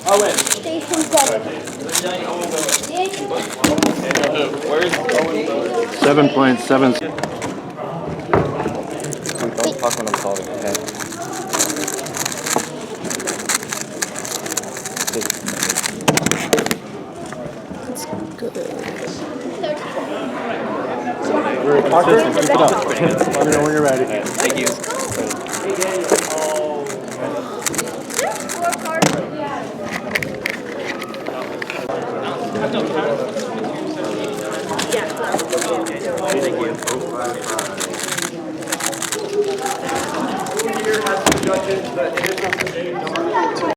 Oh, wait. Station 7. Where's 7.7. Don't talk when I'm solving, okay? Parker, keep it up. Let me know when you're ready. Thank you. Here has the judges, the initial